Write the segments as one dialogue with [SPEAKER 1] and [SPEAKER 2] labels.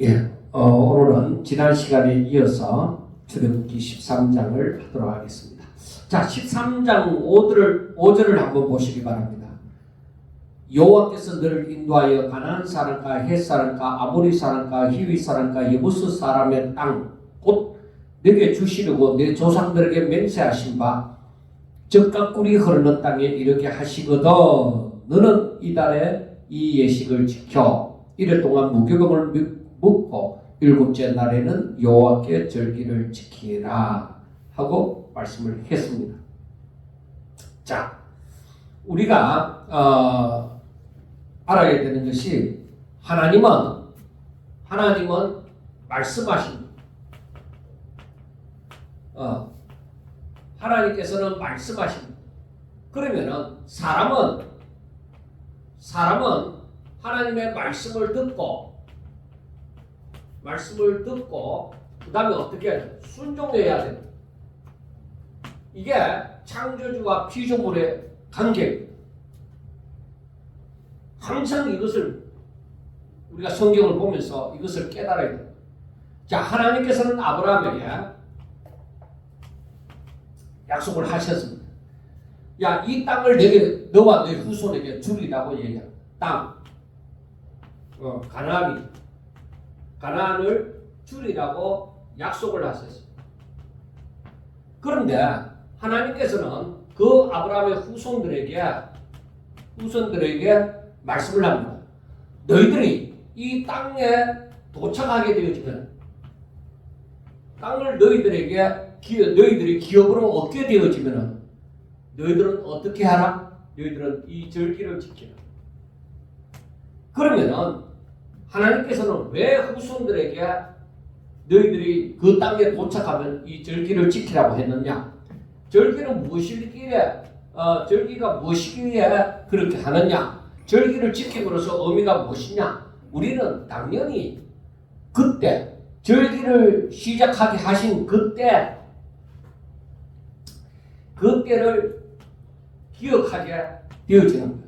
[SPEAKER 1] 예, 오늘은 지난 시간에 이어서 출애굽기 13장을 하도록 하겠습니다. 자, 13장 5절을 한번 보시기 바랍니다. 여호와께서 너를 인도하여 가나안 사람과 헷 사람과 아모리 사람과 히위 사람과 여부스 사람의 땅 곧 내게 주시려고 내 조상들에게 맹세하신 바 적과 꿀이 흐르는 땅에 이르게 하시거든 너는 이달에 이 예식을 지켜 이래 동안 무교병을 묵고 일곱째 날에는 여호와께 절기를 지키라 하고 말씀을 했습니다. 자, 우리가 알아야 되는 것이 하나님은 말씀하십니다. 하나님께서는 말씀하십니다. 그러면은 사람은 하나님의 말씀을 듣고 그 다음에 어떻게 해야 돼? 순종해야 돼. 이게 창조주와 피조물의 관계입니다. 항상 이것을 우리가 성경을 보면서 이것을 깨달아야 돼요. 자, 하나님께서는 아브라함에게 약속을 하셨습니다. 야, 이 땅을 내게 너와 내 후손에게 주리라고 얘기합니다. 땅, 가나안을 주리라고 약속을 하셨습니다. 그런데 하나님께서는 그 아브라함의 후손들에게 말씀을 합니다. 너희들이 이 땅에 도착하게 되어지면 땅을 너희들이 기업으로 얻게 되어지면 너희들은 어떻게 하라? 너희들은 이 절기를 지키라. 그러면은 하나님께서는 왜 후손들에게 너희들이 그 땅에 도착하면 이 절기를 지키라고 했느냐? 절기는 무엇이기에 그렇게 하느냐? 절기를 지킴으로써 의미가 무엇이냐? 우리는 당연히 그때 절기를 시작하게 하신 그때를 기억하게 되어지는 거예요.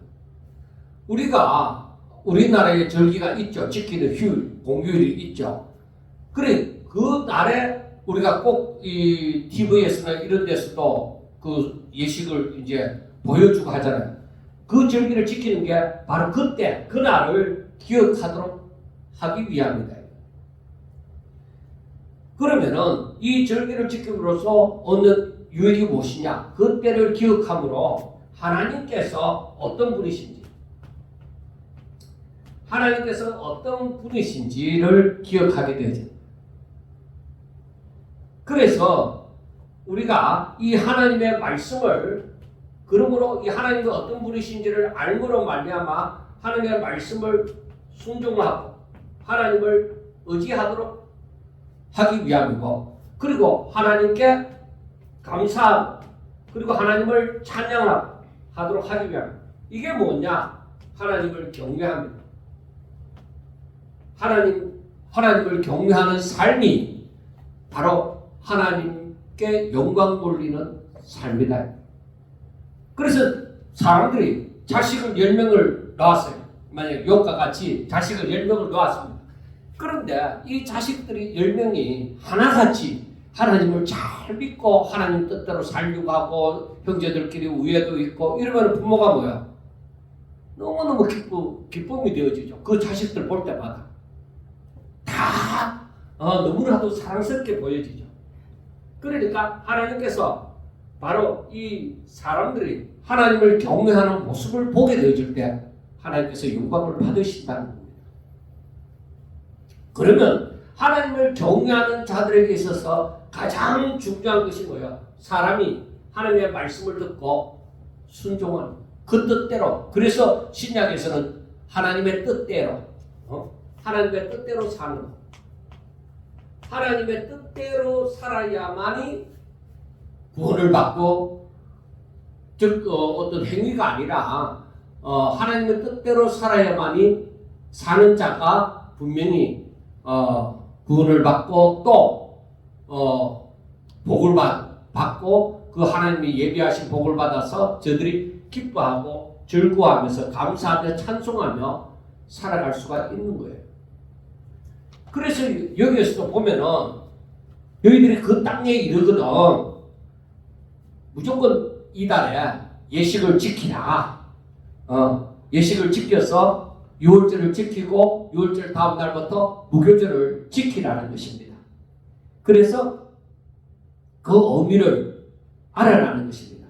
[SPEAKER 1] 우리나라에 절기가 있죠. 지키는 휴일, 공휴일이 있죠. 그래, 그 날에 우리가 꼭 이 TV에서나 이런 데서도 그 예식을 이제 보여주고 하잖아요. 그 절기를 지키는 게 바로 그때, 그날을 기억하도록 하기 위함이다. 그러면은 이 절기를 지킴으로써 얻는 유익이 무엇이냐? 그때를 기억함으로 하나님께서 어떤 분이신지를 기억하게 되죠. 그래서 우리가 이 하나님의 말씀을 그러므로 이 하나님이 어떤 분이신지를 알므로 말미암아 하나님의 말씀을 순종하고 하나님을 의지하도록 하기 위함이고, 그리고 하나님께 감사하고 그리고 하나님을 찬양하도록 하기 위함. 이게 뭐냐? 하나님을 경외합니다. 하나님을 경외하는 삶이 바로 하나님께 영광 돌리는 삶이다. 그래서 사람들이 자식을 10명을 낳았어요. 만약에 욕과 같이 자식을 10명을 낳았습니다. 그런데 이 자식들이 10명이 하나같이 하나님을 잘 믿고 하나님 뜻대로 살려고 하고 형제들끼리 우애도 있고 이러면 부모가 뭐야? 너무너무 기쁨이 되어지죠. 그 자식들 볼 때마다 다 너무나도 사랑스럽게 보여지죠. 그러니까 하나님께서 바로 이 사람들이 하나님을 경외하는 모습을 보게 되어질 때 하나님께서 영광을 받으신다는 겁니다. 그러면 하나님을 경외하는 자들에게 있어서 가장 중요한 것이 뭐예요? 사람이 하나님의 말씀을 듣고 순종하는 그 뜻대로. 그래서 신약에서는 하나님의 뜻대로 사는 것. 하나님의 뜻대로 살아야만이 구원을 받고, 즉 어떤 행위가 아니라 하나님의 뜻대로 살아야만이 사는 자가 분명히 구원을 받고 또 복을 받고 그 하나님이 예비하신 복을 받아서 저들이 기뻐하고 즐거워하면서 감사하며 찬송하며 살아갈 수가 있는 거예요. 그래서 여기에서도 보면은 너희들이 그 땅에 이르거든 무조건 이달에 예식을 지키라. 예식을 지켜서 유월절을 지키고 유월절 다음 날부터 무교절을 지키라는 것입니다. 그래서 그 의미를 알아라는 것입니다.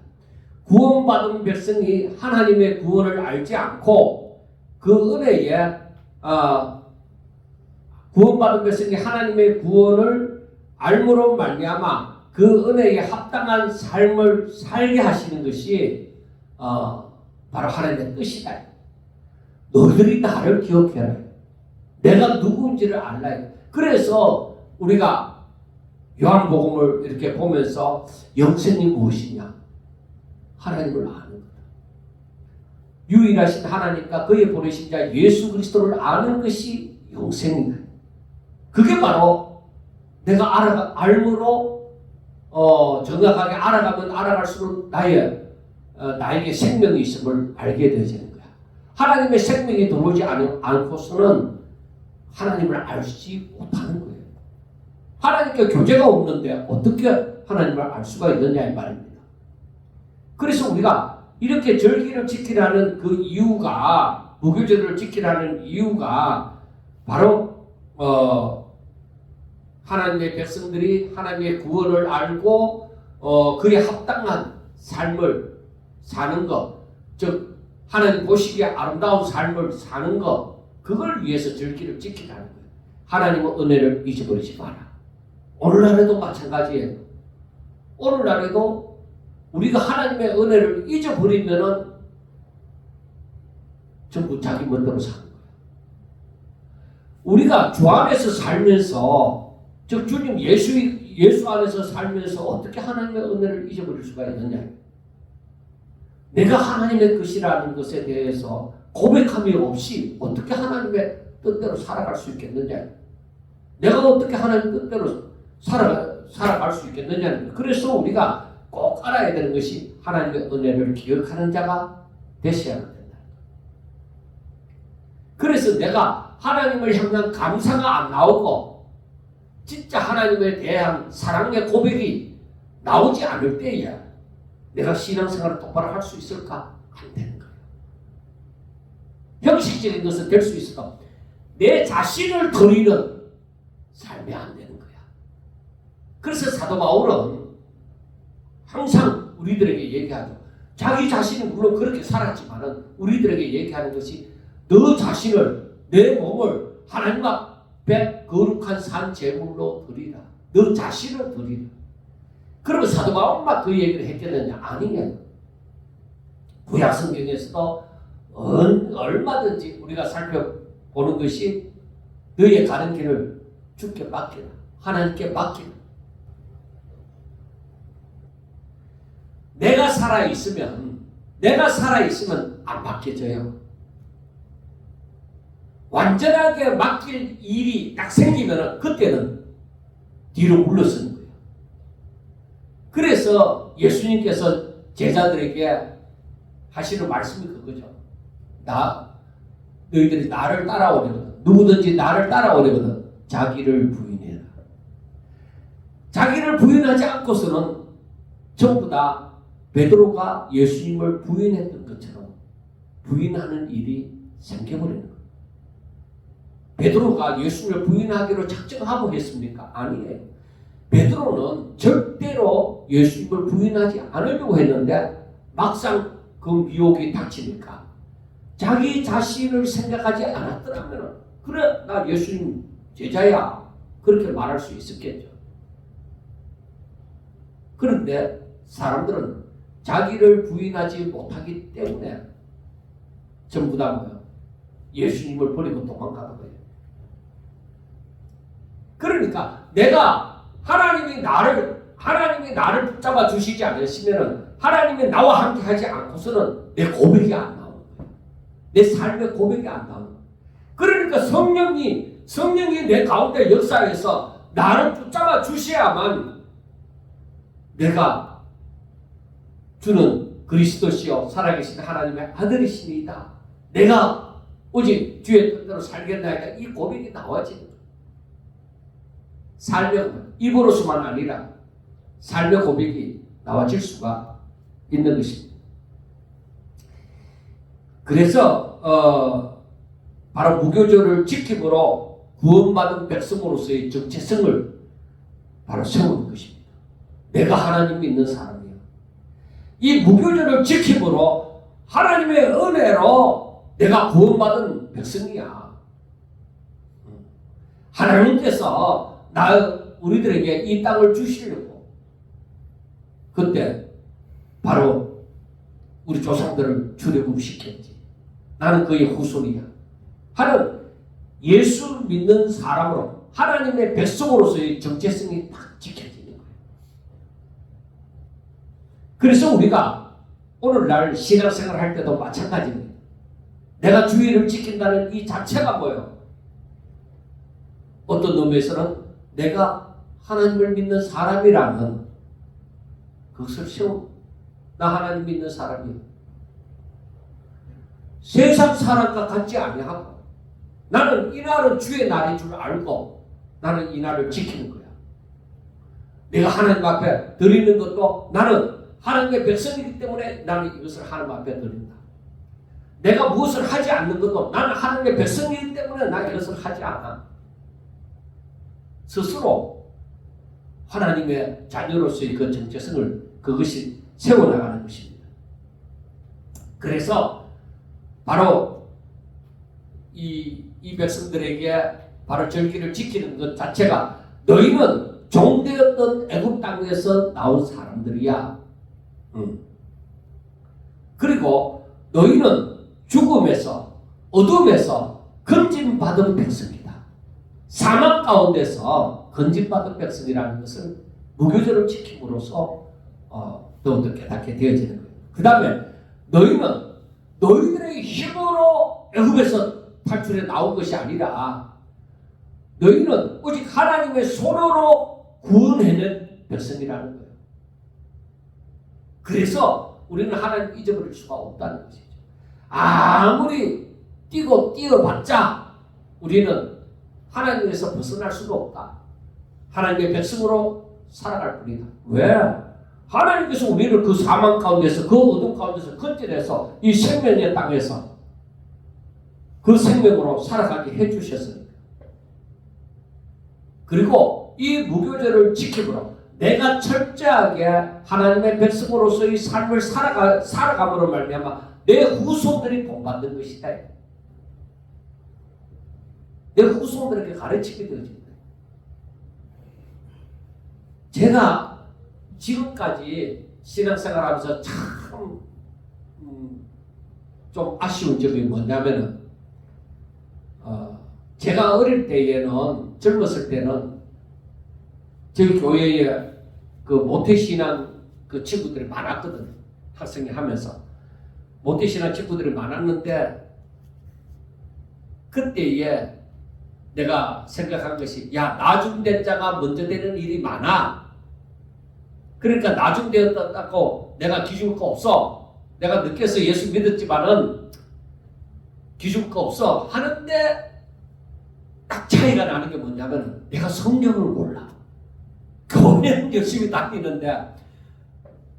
[SPEAKER 1] 구원받은 백성이 하나님의 구원을 알지 않고 그 은혜에 구원받은 백성이 하나님의 구원을 알므로 말미암아 그 은혜에 합당한 삶을 살게 하시는 것이 바로 하나님의 뜻이다. 너희들이 나를 기억해라. 내가 누구인지를 알라. 그래서 우리가 요한복음을 이렇게 보면서 영생이 무엇이냐? 하나님을 아는 거다. 유일하신 하나님과 그의 보내신 자 예수 그리스도를 아는 것이 영생이다. 그게 바로 내가 알므로 정확하게 알아가면 알아갈수록 나에게 생명이 있음을 알게 되어지는 거야. 하나님의 생명이 들어오지 않고서는 하나님을 알지 못하는 거예요. 하나님께 교제가 없는데 어떻게 하나님을 알 수가 있느냐 이 말입니다. 그래서 우리가 이렇게 절기를 지키라는 그 이유가 무교절을 지키라는 이유가 바로 하나님의 백성들이 하나님의 구원을 알고 그에 합당한 삶을 사는 것, 즉 하나님 보시기에 아름다운 삶을 사는 것, 그걸 위해서 절기를 지키라는 거예요. 하나님의 은혜를 잊어버리지 마라. 오늘날에도 마찬가지예요. 오늘날에도 우리가 하나님의 은혜를 잊어버리면은 전부 자기 멋대로 사는 거예요. 우리가 주 안에서 살면서 즉 주님 예수 안에서 살면서 어떻게 하나님의 은혜를 잊어버릴 수가 있느냐? 내가 하나님의 것이라는 것에 대해서 고백함이 없이 어떻게 하나님의 뜻대로 살아갈 수 있겠느냐? 내가 어떻게 하나님 뜻대로 살아갈 수 있겠느냐? 그래서 우리가 꼭 알아야 되는 것이 하나님의 은혜를 기억하는 자가 되셔야 된다. 그래서 내가 하나님을 향한 감사가 안 나오고 진짜 하나님에 대한 사랑의 고백이 나오지 않을 때야 내가 신앙생활을 똑바로 할 수 있을까? 안 되는 거예요. 형식적인 것은 될 수 있을까? 내 자신을 드리는 삶이 안 되는 거야. 그래서 사도 바울은 항상 우리들에게 얘기하죠. 자기 자신은 물론 그렇게 살았지만은 우리들에게 얘기하는 것이 너 자신을, 내 몸을 하나님 앞에 거룩한 산 제물로 드리라. 너 자신을 드리라. 그러면 사도 바울만 그 얘기를 했겠느냐? 아니에요. 구약 성경에서도 얼마든지 우리가 살펴보는 것이 너의 가는 길을 주께 맡기라. 하나님께 맡기라. 내가 살아있으면 안 맡겨져요. 완전하게 맡길 일이 딱 생기면 그때는 뒤로 물러서는 거예요. 그래서 예수님께서 제자들에게 하시는 말씀이 그거죠. 너희들이 나를 따라오려거든. 누구든지 나를 따라오려거든. 자기를 부인해라. 자기를 부인하지 않고서는 전부 다 베드로가 예수님을 부인했던 것처럼 부인하는 일이 생겨버리는 거예요. 베드로가 예수님을 부인하기로 작정하고 했습니까? 아니에요. 베드로는 절대로 예수님을 부인하지 않으려고 했는데 막상 그 미혹이 닥치니까 자기 자신을 생각하지 않았더라면 그래 나 예수님 제자야 그렇게 말할 수 있었겠죠. 그런데 사람들은 자기를 부인하지 못하기 때문에 전부 다 뭐야? 예수님을 버리고 도망가는 거예요. 그러니까 내가 하나님이 나를 붙잡아 주시지 않으시면은 하나님이 나와 함께 하지 않고서는 내 고백이 안 나오는 거예요. 내 삶의 고백이 안 나오는 거예요. 그러니까 성령이 내 가운데 역사해서 나를 붙잡아 주셔야만 내가 주는 그리스도시요 살아계신 하나님의 아들이십니다. 내가 오직 주의 뜻대로 살겠나이다. 이 고백이 나와지는 거예요. 삶의 입으로서만 아니라 삶의 고백이 나와질 수가 있는 것입니다. 그래서 바로 무교절을 지킴으로 구원받은 백성으로서의 정체성을 바로 세우는 것입니다. 내가 하나님 믿는 사람이야. 이 무교절을 지킴으로 하나님의 은혜로 내가 구원받은 백성이야. 하나님께서 우리들에게 이 땅을 주시려고 그때 바로 우리 조상들을 출애굽시켰지. 나는 그의 후손이야 하는 예수 믿는 사람으로 하나님의 백성으로서의 정체성이 딱 지켜지는 거예요. 그래서 우리가 오늘날 신앙생활 할 때도 마찬가지입니다. 내가 주의를 지킨다는 이 자체가 뭐예요? 어떤 의미에서는 내가 하나님을 믿는 사람이라는 그것을 세우고 나 하나님 믿는 사람이야. 세상 사람과 같지 아니하고 나는 이 날은 주의 날인 줄 알고 나는 이 날을 지키는 거야. 내가 하나님 앞에 드리는 것도 나는 하나님의 백성이기 때문에 나는 이것을 하나님 앞에 드린다. 내가 무엇을 하지 않는 것도 나는 하나님의 백성이기 때문에 나 이것을 하지 않아. 스스로 하나님의 자녀로서의 그 정체성을 그것이 세워나가는 것입니다. 그래서 바로 이 백성들에게 바로 절기를 지키는 것 자체가 너희는 종되었던 애굽 땅에서 나온 사람들이야. 그리고 너희는 죽음에서 어둠에서 건짐받은 백성이다. 사막 가운데서 건짐받은 백성이라는 것을 무교절을 지킴으로써 더욱더 깨닫게 되어지는 거예요. 그 다음에 너희는 너희들의 힘으로 애굽에서 탈출해 나온 것이 아니라 너희는 오직 하나님의 손으로 구원해낸 백성이라는 거예요. 그래서 우리는 하나님 잊어버릴 수가 없다는 것이죠. 아무리 뛰어봤자 우리는 하나님에서 벗어날 수가 없다. 하나님의 백성으로 살아갈 뿐이다. 왜? 하나님께서 우리를 그 사망 가운데서 그 어둠 가운데서 건져내서 이 생명의 땅에서 그 생명으로 살아가게 해주셨으니까. 그리고 이 무교절을 지킴으로 내가 철저하게 하나님의 백성으로서의 삶을 살아감으로 말미암아 내 후손들이 본받는 것이다. 내 후손들에게 가르치게 되어집니다. 제가 지금까지 신앙생활하면서 참 좀 아쉬운 점이 뭐냐면은 제가 어릴 때에는 젊었을 때는 저희 교회에 그 모태신앙 그 친구들이 많았거든요. 학생회 하면서 모태신앙 친구들이 많았는데 그때에 내가 생각한 것이 나중된 자가 먼저 되는 일이 많아. 그러니까 나중되었다고 내가 기죽을 거 없어. 내가 늦게서 예수 믿었지만은 기죽을 거 없어 하는데 딱 차이가 나는 게 뭐냐면 내가 성경을 몰라. 교회는 열심히 다니는데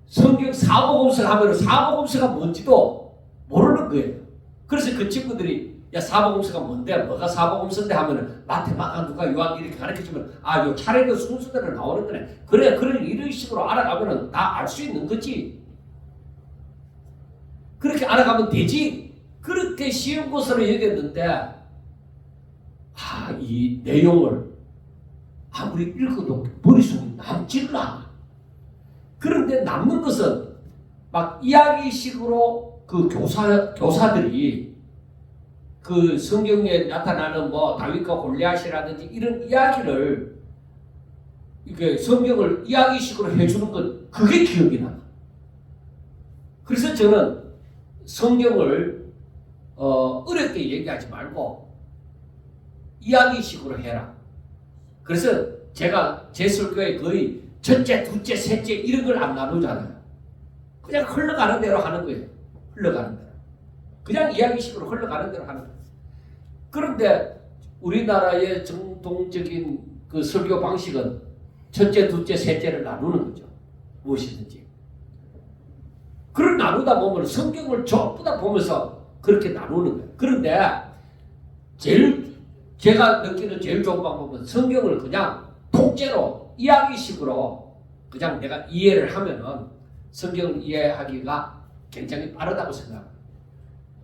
[SPEAKER 1] 성경 사복음서를 하면 사복음서가 뭔지도 모르는 거예요. 그래서 그 친구들이 사복음서가 뭔데? 뭐가 사복음서인데 하면은 마태, 마가, 누가, 요한 이렇게 가르쳐주면 요 차례대 순서대로 나오는 거네. 그래, 이런 식으로 알아가면은 다 알 수 있는 거지. 그렇게 알아가면 되지. 그렇게 쉬운 것으로 여겼는데 이 내용을 아무리 읽어도 머릿속에 남질 않아. 그런데 남는 것은 막 이야기식으로 그 교사들이 그 성경에 나타나는 다윗과 골리앗이라든지 이런 이야기를 이게 성경을 이야기식으로 해주는 것 그게 기억이 나. 그래서 저는 성경을 어렵게 얘기하지 말고 이야기식으로 해라. 그래서 제가 제 설교에 거의 첫째, 둘째, 셋째 이런 걸 안 나누잖아요. 그냥 흘러가는 대로 하는 거예요. 흘러가는 대로. 그냥 이야기식으로 흘러가는 대로 하는 거예요. 그런데 우리나라의 정통적인 그 설교 방식은 첫째, 둘째, 셋째를 나누는 거죠. 무엇이든지. 그걸 나누다 보면 성경을 전부 다 보면서 그렇게 나누는 거예요. 그런데 제가 느끼는 제일 좋은 방법은 성경을 그냥 통째로 이야기식으로 그냥 내가 이해를 하면은 성경을 이해하기가 굉장히 빠르다고 생각합니다.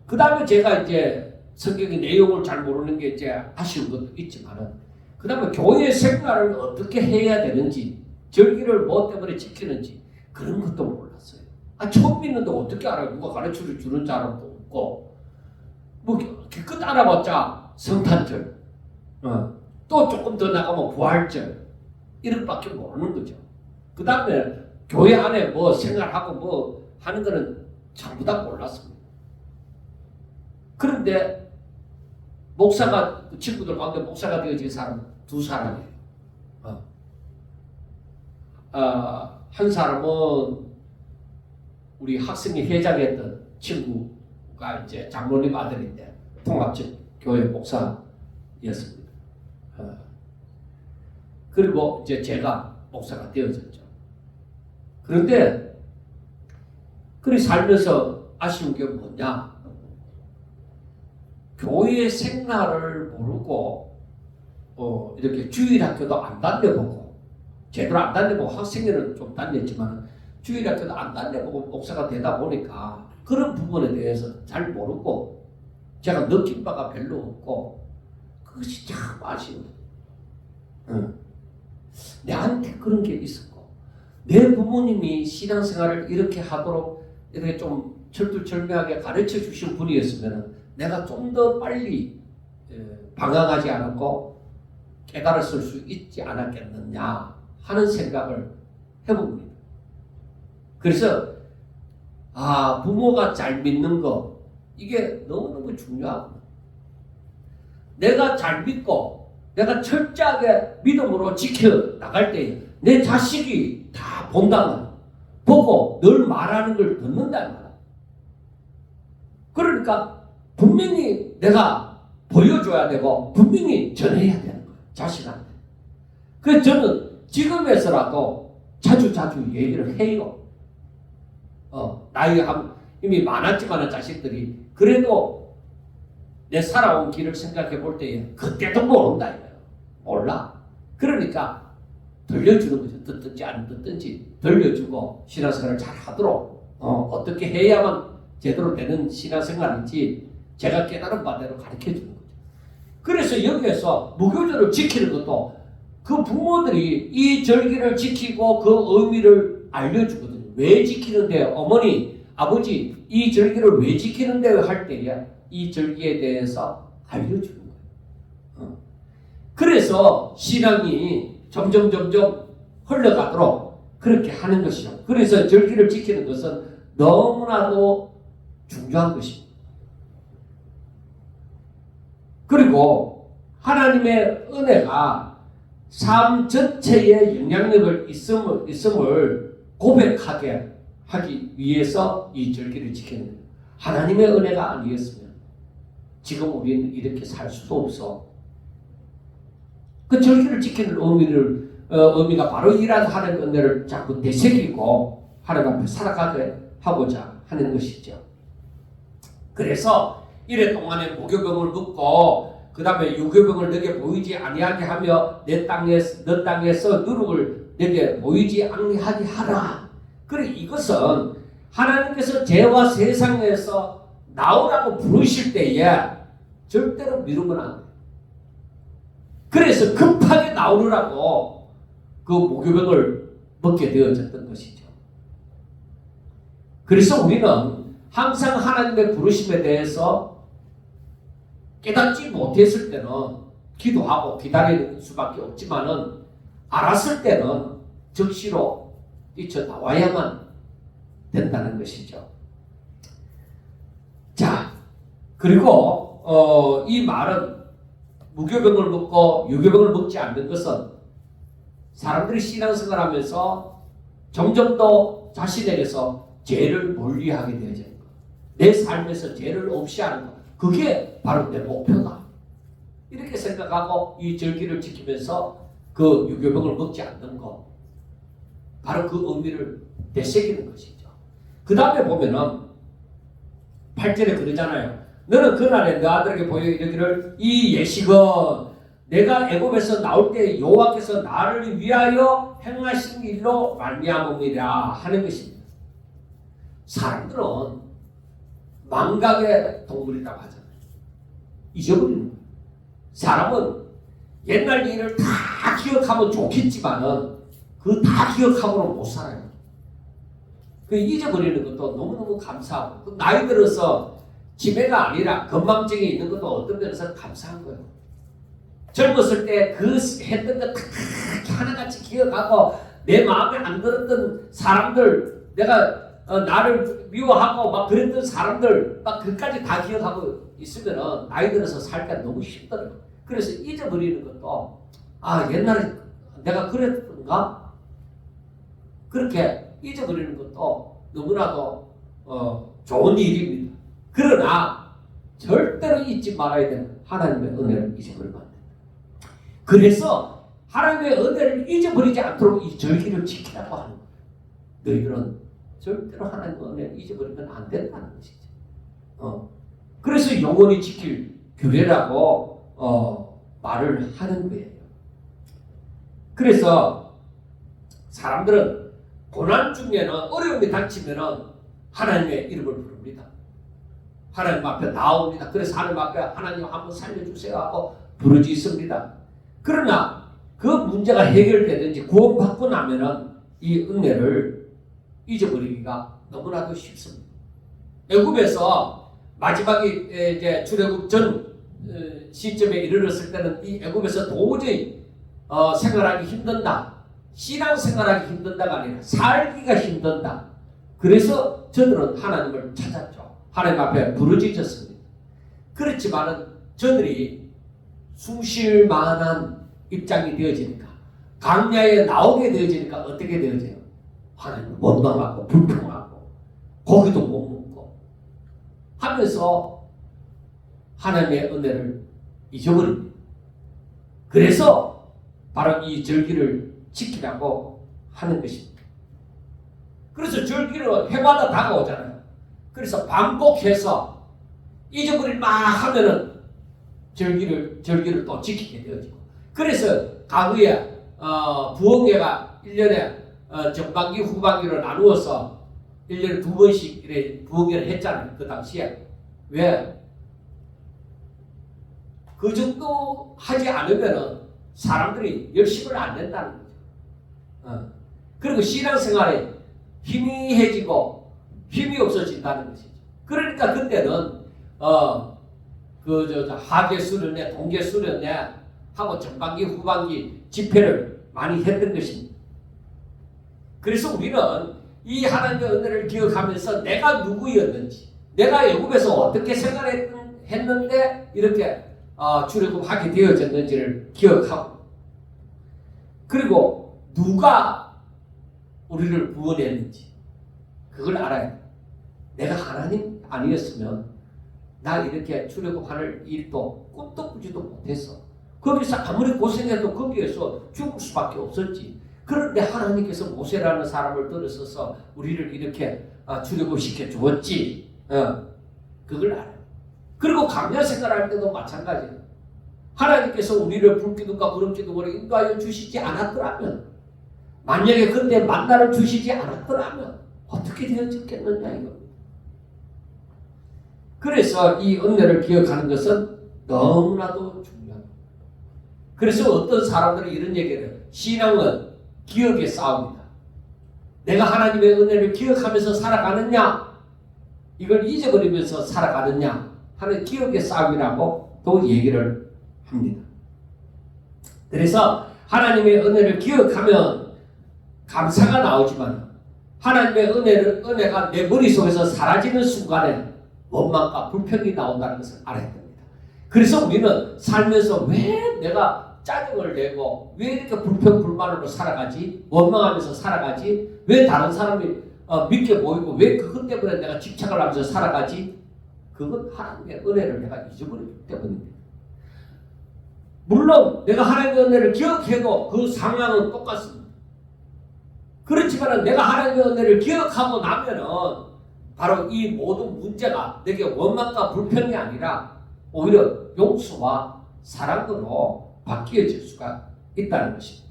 [SPEAKER 1] 그 다음에 제가 이제 성경의 내용을 잘 모르는 게 이제 아쉬운 것도 있지만은 그 다음에 교회 생활을 어떻게 해야 되는지 절기를 뭐 때문에 지키는지 그런 것도 몰랐어요. 처음 믿는데 어떻게 알아요? 누가 가르쳐 주는 사람도 없고 뭐 기껏 알아봤자 성탄절 또 조금 더 나가면 부활절 이렇게밖에 모르는 거죠. 그 다음에 교회 안에 뭐 생활하고 뭐 하는 거는 전부 다 몰랐습니다. 그런데 목사가 친구들 가운데 목사가 되어진 사람 두 사람이에요. 한 사람은 우리 학생회 회장했던 친구가 이제 장로님 아들인데 통합적 교회 목사였습니다. 그리고 이제 제가 목사가 되어졌죠. 그런데 그리 살면서 아쉬운 게 뭐냐? 교회 생활을 모르고 이렇게 주일학교도 안 다녀보고 제대로 안 다녀보고 학생회는 좀 다녔지만 주일학교도 안 다녀보고 목사가 되다 보니까 그런 부분에 대해서 잘 모르고 제가 느낀 바가 별로 없고 그것이 참 아쉬워요. 내한테 그런 게 있었고 내 부모님이 신앙생활을 이렇게 하도록 이렇게 좀 철두철미하게 가르쳐 주신 분이었으면 내가 좀 더 빨리 방황하지 않았고 깨달았을 수 있지 않았겠느냐 하는 생각을 해봅니다. 그래서 부모가 잘 믿는 거 이게 너무너무 중요하구나. 내가 잘 믿고 내가 철저하게 믿음으로 지켜나갈 때 내 자식이 다 본다는 보고 늘 말하는 걸 듣는다는 거야. 그러니까 분명히 내가 보여줘야 되고 분명히 전해야 되는 거야. 자식한테. 그래서 저는 지금에서라도 자주 얘기를 해요. 나이 이미 많았지만 자식들이 그래도 내 살아온 길을 생각해 볼 때에 그때도 모른다 이거예요. 몰라. 그러니까 들려주는 거죠. 듣든지 안 듣든지 들려주고 신앙생활을 잘 하도록 어떻게 해야만 제대로 되는 신앙생활인지 제가 깨달은 바대로 가르쳐 주는 거죠. 그래서 여기에서 무교절을 지키는 것도 그 부모들이 이 절기를 지키고 그 의미를 알려주거든요. 왜 지키는데 어머니, 아버지 이 절기를 왜 지키는데 할 때에 이 절기에 대해서 알려주는 거예요. 그래서 신앙이 점점 흘러가도록 그렇게 하는 것이죠. 그래서 절기를 지키는 것은 너무나도 중요한 것입니다. 그리고 하나님의 은혜가 삶 전체에 영향력을 있음을 고백하게 하기 위해서 이 절기를 지키는 거예요. 하나님의 은혜가 아니었으면 지금 우리는 이렇게 살 수도 없어. 그 절기를 지키는 의미가 바로 이러한 하나님의 은혜를 자꾸 되새기고 하나님 앞에 살아가게 하고자 하는 것이죠. 그래서 이래 동안에 무교병을 묻고 그 다음에 유교병을 내게 보이지 아니하게 하며 너 땅에서 누룩을 내게 보이지 아니하게 하라. 그래 이것은 하나님께서 죄와 세상에서 나오라고 부르실 때에 절대로 미루면 안 돼요. 그래서 급하게 나오느라고 그 무교병을 먹게 되어졌던 것이죠. 그래서 우리는 항상 하나님의 부르심에 대해서 깨닫지 못했을 때는 기도하고 기다리는 수밖에 없지만은 알았을 때는 즉시로 뛰쳐나와야만 된다는 것이죠. 자, 그리고 이 말은 무교병을 먹고 유교병을 먹지 않는 것은 사람들이 신앙생활하면서 점점 더 자신에게서 죄를 멀리하게 되어지는 것. 내 삶에서 죄를 없이 하는 것. 그게 바로 내 목표다. 이렇게 생각하고 이 절기를 지키면서 그 유교병을 먹지 않는 것, 바로 그 의미를 되새기는 것이죠. 그 다음에 보면은 8절에 그러잖아요. 너는 그날에 너 아들에게 보여 이르기를 이 예식은 내가 애굽에서 나올 때 여호와께서 나를 위하여 행하신 일로 말미암음이라 하는 것입니다. 사람들은 망각의 동물이라고 하잖아요. 잊어버리는 거예요. 사람은 옛날 일을 다 기억하면 좋겠지만은 그 다 기억하고는 못 살아요. 그 잊어버리는 것도 너무너무 감사하고, 그 나이 들어서 치매가 아니라 건망증이 있는 것도 어떤 면에서 감사한 거예요. 젊었을 때 그 했던 것 다 하나같이 기억하고 내 마음에 안 들었던 사람들, 내가 나를 미워하고 막 그랬던 사람들 막 그까지 다 기억하고 있으면은 나이 들어서 살 때 너무 힘들어요. 그래서 잊어버리는 것도 옛날에 내가 그랬던가? 그렇게 잊어버리는 것도 너무나도 좋은 일입니다. 그러나 절대로 잊지 말아야 되는 하나님의 은혜를 잊어버리면 안 됩니다. 그래서 하나님의 은혜를 잊어버리지 않도록 이 절기를 지키라고 하는 거예요. 너희들은 절대로 하나님의 은혜를 잊어버리면 안 된다는 것이죠. 그래서 영원히 지킬 규례라고 말을 하는 거예요. 그래서 사람들은 고난 중에는 어려움이 닥치면은 하나님의 이름을 부릅니다. 하나님 앞에 나옵니다. 그래서 하나님 앞에 하나님 한번 살려주세요 하고 부르짖습니다. 그러나 그 문제가 해결되든지 구원받고 나면은 이 은혜를 잊어버리기가 너무나도 쉽습니다. 애굽에서 마지막에 이제 출애굽 전 시점에 이르렀을 때는 이 애굽에서 도저히 생활하기 힘든다. 신앙 생활하기 힘든다가 아니라 살기가 힘든다. 그래서 저들은 하나님을 찾았죠. 하나님 앞에 부르짖었습니다. 그렇지만은 저들이 숨쉴 만한 입장이 되어지니까, 광야에 나오게 되어지니까 어떻게 되어져요? 하나님을 원망하고 불평하고 고기도 못 먹고 하면서 하나님의 은혜를 잊어버립니다. 그래서 바로 이 절기를 지키라고 하는 것입니다. 그래서 절기를 해마다 다가오잖아요. 그래서 반복해서 잊어버릴 만 하면은 절기를 또 지키게 되어지고, 그래서 과거에 부흥회가 1년에 전반기 후반기로 나누어서 1년에 2번씩 이렇게 부흥회를 했잖아요. 그 당시에. 왜? 그 정도 하지 않으면은 사람들이 열심을 안 낸다는 거죠. 그리고 신앙생활에 희미해지고 힘이 없어진다는 것이죠. 그러니까 그때는 하계 수련회, 동계 수련회 하고 전반기 후반기 집회를 많이 했던 것입니다. 그래서 우리는 이 하나님의 은혜를 기억하면서 내가 누구였는지, 내가 애굽에서 어떻게 생활했는데 이렇게 출애굽하게 되어졌는지를 기억하고, 그리고 누가 우리를 구원했는지 그걸 알아야 돼. 내가 하나님 아니었으면 나 이렇게 출애굽하는 일도 꿈도 꾸지도 못했어. 거기서 아무리 고생해도 거기에서 죽을 수밖에 없었지. 그런데 하나님께서 모세라는 사람을 들으셔서 우리를 이렇게 출애굽시켜 주었지. 그걸 알아요. 그리고 광야 생활할 때도 마찬가지예요. 하나님께서 우리를 불기둥과 구름기둥으로 인도하여 주시지 않았더라면, 만약에 그때 만나를 주시지 않았더라면 어떻게 되어졌겠느냐 이거. 그래서 이 은혜를 기억하는 것은 너무나도 중요합니다. 그래서 어떤 사람들이 이런 얘기를 해요. 신앙은 기억의 싸움이다. 내가 하나님의 은혜를 기억하면서 살아가느냐, 이걸 잊어버리면서 살아가느냐 하는 기억의 싸움이라고 또 얘기를 합니다. 그래서 하나님의 은혜를 기억하면 감사가 나오지만 하나님의 은혜가 내 머릿속에서 사라지는 순간에 원망과 불평이 나온다는 것을 알아야 됩니다. 그래서 우리는 살면서 왜 내가 짜증을 내고 왜 이렇게 불평불만으로 살아가지? 원망하면서 살아가지? 왜 다른 사람이 믿게 보이고 왜 그것 때문에 내가 집착을 하면서 살아가지? 그건 하나님의 은혜를 내가 잊어버리기 때문입니다. 물론 내가 하나님의 은혜를 기억해도 그 상황은 똑같습니다. 그렇지만 내가 하나님의 은혜를 기억하고 나면은 바로 이 모든 문제가 내게 원망과 불평이 아니라 오히려 용서와 사랑으로 바뀌어질 수가 있다는 것입니다.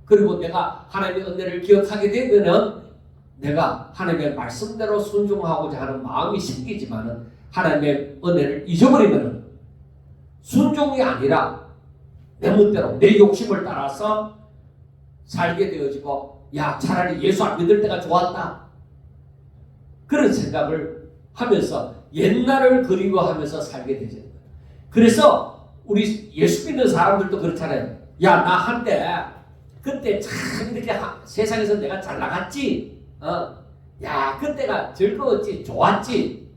[SPEAKER 1] 그리고 내가 하나님의 은혜를 기억하게 되면은 내가 하나님의 말씀대로 순종하고자 하는 마음이 생기지만은 하나님의 은혜를 잊어버리면은 순종이 아니라 내 멋대로 내 욕심을 따라서 살게 되어지고, 야, 차라리 예수 안 믿을 때가 좋았다, 그런 생각을 하면서 옛날을 그리워하면서 살게 되죠. 그래서 우리 예수 믿는 사람들도 그렇잖아요. 야, 나 한때 그때 참 이렇게 세상에서 내가 잘 나갔지. 야, 그때가 즐거웠지, 좋았지.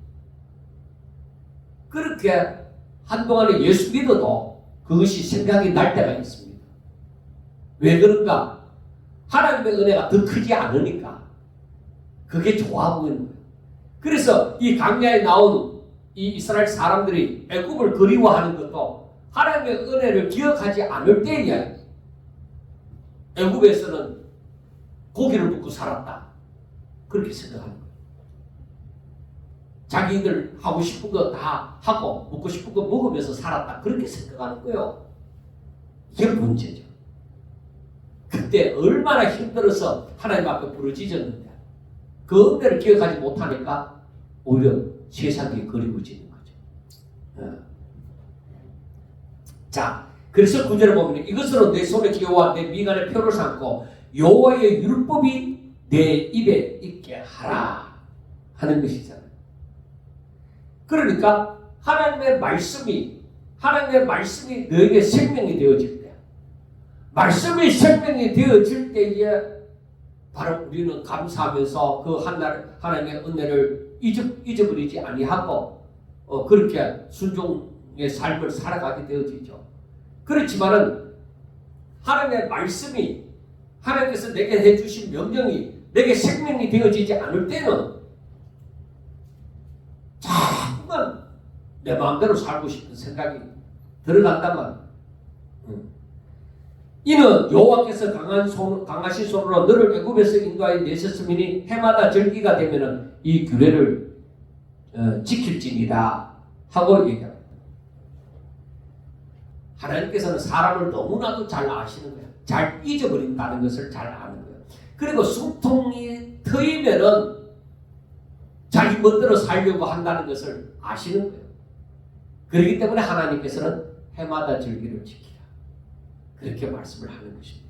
[SPEAKER 1] 그렇게 한동안에 예수 믿어도 그것이 생각이 날 때가 있습니다. 왜 그런가? 하나님의 은혜가 더 크지 않으니까 그게 좋아 보이는 거예요. 그래서 이 강야에 나온 이 이스라엘 사람들이 애굽을 그리워하는 것도 하나님의 은혜를 기억하지 않을 때에 애굽에서는 고기를 먹고 살았다, 그렇게 생각하는 거예요. 자기들 하고 싶은 거 다 하고 먹고 싶은 거 먹으면서 살았다, 그렇게 생각하는 거예요. 이게 문제죠. 그때 얼마나 힘들어서 하나님 앞에 부르짖었는데 그 은혜를 기억하지 못하니까 오히려 세상이 그리워지는 거죠. 자, 그래서 9절을 보면 이것으로 내 손에 기호와 내 미간에 표를 삼고 여호와의 율법이 내 입에 있게 하라 하는 것이잖아요. 그러니까 하나님의 말씀이 너에게 생명이 되어질 때, 말씀이 생명이 되어질 때에 바로 우리는 감사하면서 그 하나님의 은혜를 잊어버리지 아니하고 그렇게 순종의 삶을 살아가게 되어지죠. 그렇지만은 하나님의 말씀이, 하나님께서 내게 해주신 명령이 내게 생명이 되어지지 않을 때는 자꾸만 내 마음대로 살고 싶은 생각이 들어간단 말이에요. 이는 여호와께서 강하신 손으로 너를 애굽에서 인도하여 내셨음이니 해마다 절기가 되면은 이 규례를 지킬지니라 하고 얘기합니다. 하나님께서는 사람을 너무나도 잘 아시는 거예요. 잘 잊어버린다는 것을 잘 아는 거예요. 그리고 숨통이 트이면은 자기 멋대로 살려고 한다는 것을 아시는 거예요. 그렇기 때문에 하나님께서는 해마다 절기를 지키라, 그렇게 말씀을 하는 것입니다.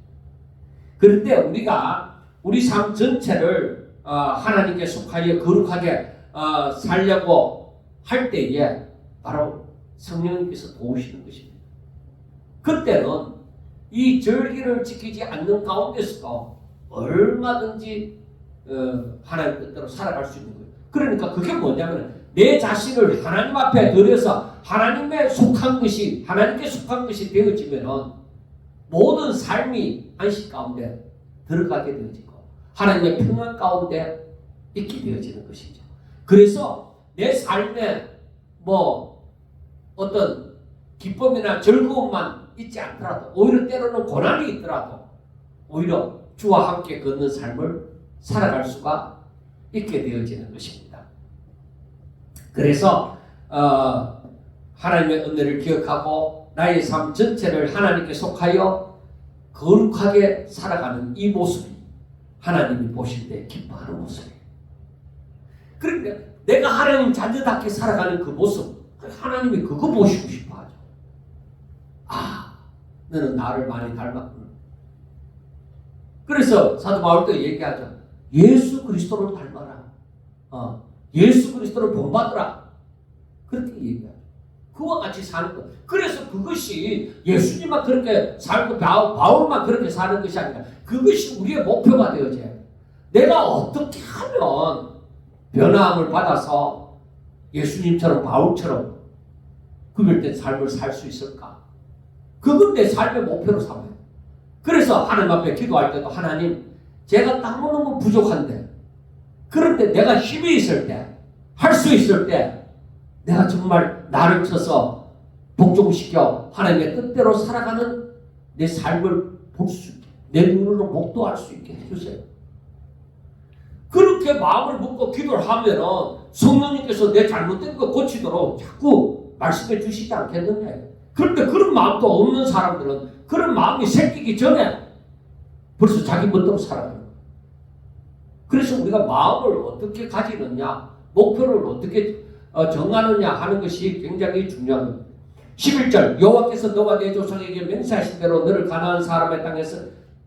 [SPEAKER 1] 그런데 우리가 우리 삶 전체를 하나님께 속하여 거룩하게 살려고 할 때에 바로 성령님께서 도우시는 것입니다. 그때는 이 절기를 지키지 않는 가운데서도 얼마든지 하나님 뜻대로 살아갈 수 있는 거예요. 그러니까 그게 뭐냐면 내 자신을 하나님 앞에 드려서 하나님께 속한 것이 되어지면은 모든 삶이 안식 가운데 들어가게 되어지고 하나님의 평안 가운데 있게 되어지는 것이죠. 그래서 내 삶에 어떤 기쁨이나 즐거움만 있지 않더라도, 오히려 때로는 고난이 있더라도 오히려 주와 함께 걷는 삶을 살아갈 수가 있게 되어지는 것입니다. 그래서 하나님의 은혜를 기억하고 나의 삶 전체를 하나님께 속하여 거룩하게 살아가는 이 모습이 하나님이 보실 때 기뻐하는 모습이에요. 그러니까 내가 하나님 자녀답게 살아가는 그 모습, 하나님이 그거 보시고 싶어 하죠. 너는 나를 많이 닮았구나. 그래서 사도 바울도 얘기하죠. 예수 그리스도를 닮아라. 예수 그리스도를 본받으라. 그렇게 얘기하죠. 그와 같이 사는 것. 그래서 그것이 예수님만 그렇게 살고 바울만 그렇게 사는 것이 아니라 그것이 우리의 목표가 되어져요. 내가 어떻게 하면 변화함을 받아서 예수님처럼 바울처럼 구별된 삶을 살 수 있을까? 그건 내 삶의 목표로 삼아요. 그래서 하나님 앞에 기도할 때도 하나님, 제가 너무너무 부족한데, 그런데 내가 힘이 있을 때, 할 수 있을 때 내가 정말 나를 쳐서 복종시켜 하나님의 뜻대로 살아가는 내 삶을 볼 수 있게, 내 눈으로 목도할 수 있게 해주세요. 그렇게 마음을 먹고 기도를 하면은 성령님께서 내 잘못된 거 고치도록 자꾸 말씀해 주시지 않겠느냐. 그런데 그런 마음도 없는 사람들은 그런 마음이 생기기 전에 벌써 자기 멋대로 살아가는 거예요. 그래서 우리가 마음을 어떻게 가지느냐, 목표를 어떻게 정하느냐 하는 것이 굉장히 중요한 겁니다. 11절 여호와께서 너와 내 조상에게 맹세하신 대로 너를 가나안 사람의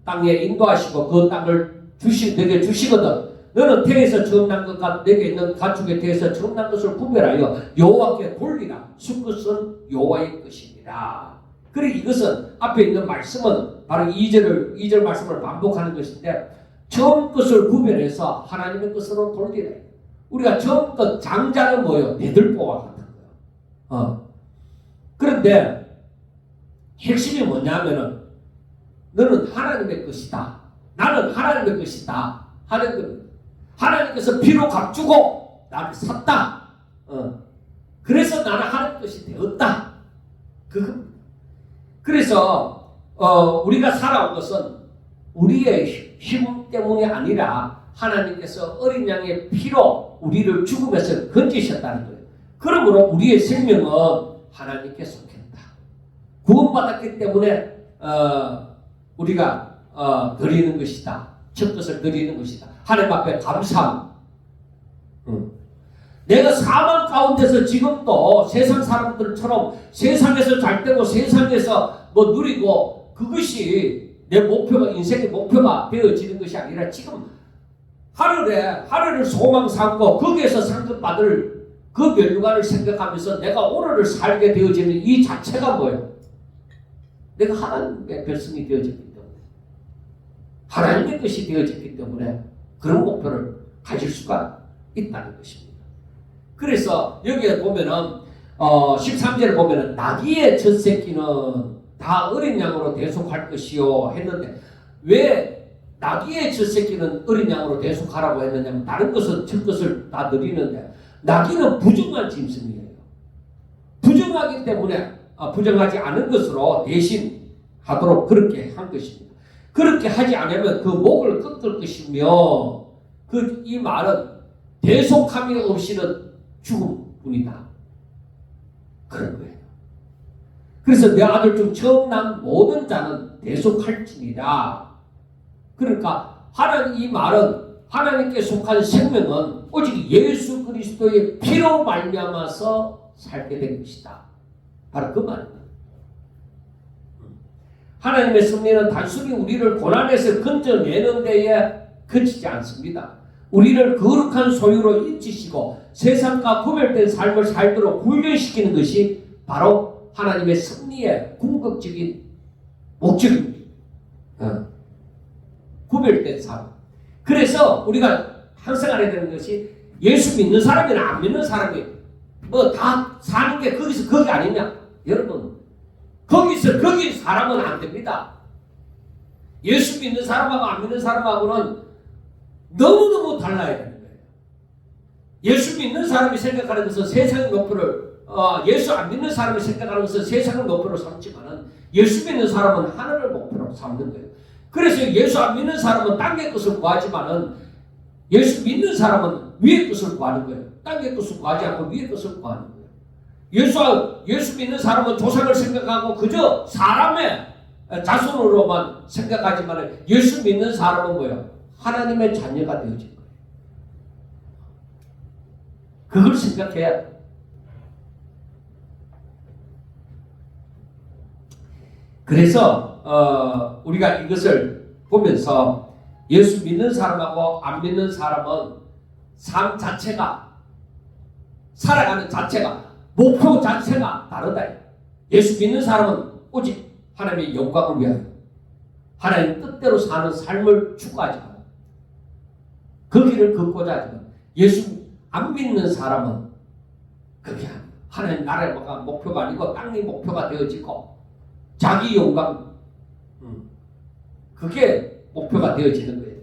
[SPEAKER 1] 땅에 인도하시고 그 땅을 내게 주시거든 너는 태에서 처음 난 것과 내게 있는 가축의 태에서 처음 난 것을 구별하여 여호와께 돌리라. 수것은 여호와의 것이니라. 그래 이것은 앞에 있는 말씀은 바로 2절 말씀을 반복하는 것인데 처음 것을 구별해서 하나님의 것으로 돌리라. 우리가 처음 것 장자는 뭐예요? 내들보와 같은 거예요. 그런데 핵심이 뭐냐면은 너는 하나님의 것이다. 나는 하나님의 것이다. 하는 겁니다. 하나님께서 피로 값주고 나를 샀다. 그래서 나는 하나님의 것이 되었다. 그래서 우리가 살아온 것은 우리의 힘 때문이 아니라 하나님께서 어린 양의 피로 우리를 죽음에서 건지셨다는 거예요. 그러므로 우리의 생명은 하나님께 속했다. 구원받았기 때문에 우리가 드리는 것이다. 첫 것을 드리는 것이다. 하나님 앞에 감사함. 내가 사망 가운데서 지금도 세상 사람들처럼 세상에서 잘 되고 세상에서 뭐 누리고 그것이 내 목표가 인생의 목표가 되어지는 것이 아니라 지금 하늘을 소망 삼고 거기에서 상급받을 그 멸류관을 생각하면서 내가 오늘을 살게 되어지는 이 자체가 뭐예요? 내가 하나님의 백성이 되어졌기 때문에 하나님의 것이 되어졌기 때문에 그런 목표를 가질 수가 있다는 것입니다. 그래서 여기에 보면은 13절에 보면은 나귀의 첫 새끼는 다 어린 양으로 대속할 것이요 했는데 왜 나귀의 첫 새끼는 어린 양으로 대속하라고 했느냐면 다른 것은 첫 것을 다 드리는데 나귀는 부정한 짐승이에요. 부정하기 때문에 부정하지 않은 것으로 대신 하도록 그렇게 한 것입니다. 그렇게 하지 않으면 그 목을 꺾을 것이며 이 말은 대속함이 없이는 죽음뿐이다. 그런 거예요. 그래서 내 아들 중 처음 난 모든 자는 대속할지니라. 그러니까 이 말은 하나님께 속한 생명은 오직 예수 그리스도의 피로 말미암아서 살게 된 것이다. 바로 그 말입니다. 하나님의 섭리는 단순히 우리를 고난에서 건져내는 데에 그치지 않습니다. 우리를 거룩한 소유로 인치시고 세상과 구별된 삶을 살도록 훈련시키는 것이 바로 하나님의 섭리의 궁극적인 목적입니다. 구별된 삶. 그래서 우리가 항상 알아야 되는 것이 예수 믿는 사람이나 안 믿는 사람이 뭐 다 사는 게 거기서 거기 아니냐? 여러분 거기서 거기 사람은 안 됩니다. 예수 믿는 사람하고 안 믿는 사람하고는 너무너무 달라야 되는 거예요. 예수 믿는 사람이 생각하는 것은 세상의 목표를 예수 안 믿는 사람이 생각하는 것은 세상의 목표로 삼지만은 예수 믿는 사람은 하늘을 목표로 삼는 거예요. 그래서 예수 안 믿는 사람은 땅의 것을 구하지만은 예수 믿는 사람은 위의 것을 구하는 거예요. 땅의 것을 구하지 않고 위의 것을 구하는 거예요. 예수 믿는 사람은 조상을 생각하고 그저 사람의 자손으로만 생각하지만 예수 믿는 사람은 뭐예요? 하나님의 자녀가 되어진 거예요. 그걸 생각해야 돼요. 그래서 우리가 이것을 보면서 예수 믿는 사람하고 안 믿는 사람은 삶 자체가 살아가는 자체가 목표 자체가 다르다. 예수 믿는 사람은 오직 하나님의 영광을 위하여 하나님 뜻대로 사는 삶을 추구하지만 그 길을 걷고자 하지만 예수 안 믿는 사람은 그게 하나님 나라의 목표가 아니고 땅의 목표가 되어지고 자기 영광 그게 목표가 되어지는 거예요.